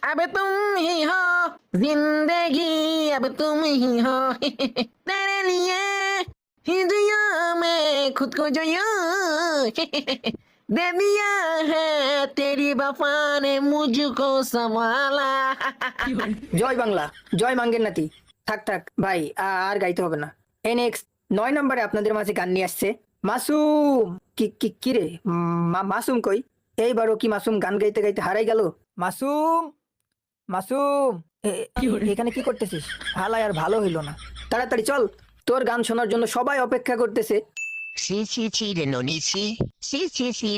अब तुम ही हो जिंदगी, अब तुम ही हो तेरे लिए ही जिया मैं खुद को जो यूं दे दिया है तेरी वफा ने मुझको संभाला। জয় বাংলা, জয় মাঙ্গের নাতি। থাক থাক ভাই, আর গাইতে হবে না। নেক্সট 9 নম্বরে আপনাদের মাঝে গান নিয়ে আসছে মাসুম। কি কি কি রে, মাসুম কই? এইবারও কি মাসুম গান গাইতে গাইতে হারাই গেল? মাসুম, মাসুম, এখানে কি করতেছিস? হালাই আর ভালো হইলো না। তাড়াতাড়ি চল, তোর গান শোনার জন্য সবাই অপেক্ষা করতেছে। সি রে ননি সি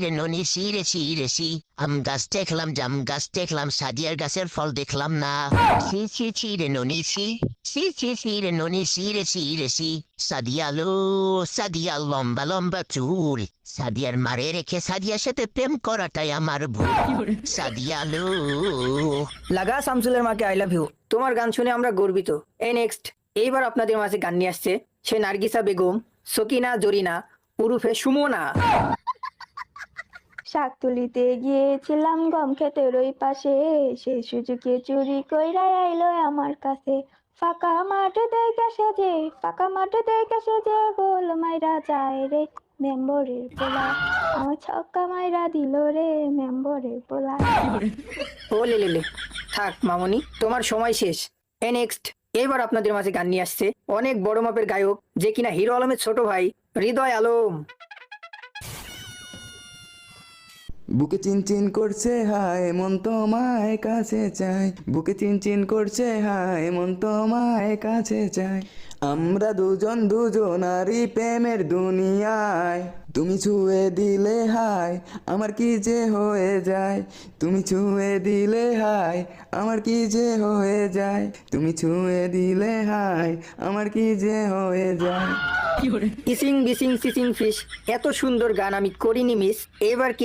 রে ননি সি আম গাছ দেখলাম, জাম গাছ দেখলাম, সাদিয়ার গাছের ফল দেখলাম না। সি রে ননি সি রে ননি সি সাদিয়া লম্বা লম্বা চুল, সাদিয়ার মারে রেখে সাদিয়ার সাথে প্রেম করাটাই আমার ভুল। সাদিয়া লো লাগা শামসুলের মাকে আই লাভ ইউ। তোমার গান শুনে আমরা গর্বিত। নেক্সট, এইবার আপনাদের মাঝে গান নিয়ে আসছে সে নার্গিসা বেগম, সকিনা জরিনা উরুফে সুমনা। শাক তুলিতে গিয়েছিলাম গম ক্ষেতের ওই পাশে, সেই সুযোগে চুরি কইরা আইলো আমার কাছে। ফাঁকা মাঠ দেখে সেজে, ফাঁকা মাঠ দেখে সেজে গোল মাইরা যায় রে মেম্বরের পোলা, আমার ছক্কা মাইরা দিল রে মেম্বরের পোলা। ও লে লে লে, থাক মামনি, তোমার সময় শেষ। নেক্সট, এবার আপনাদের মাঝে গান নিয়ে আসছে অনেক বড় মাপের গায়ক, যে কিনা হিরো আলমের ছোট ভাই হৃদয় আলম। বুকে চিনচিন করছে হায় মন তোমায় কাছে চাই, বুকে চিনচিন করছে হায় মন তোমায় কাছে চাই, আমরা দুজন দুজনারই প্রেমের দুনিয়ায়, তুমি ছুঁয়ে দিলে হায় আমার কি যে হয়ে যায়, তুমি ছুঁয়ে দিলে হায় আমার কি যে হয়ে যায়, তুমি ছুঁয়ে দিলে হায় আমার কি যে হয়ে যায়। ইসিং বিসিং সিসিং ফিশ, এত সুন্দর গান আমি করিনি মিস। এবার কি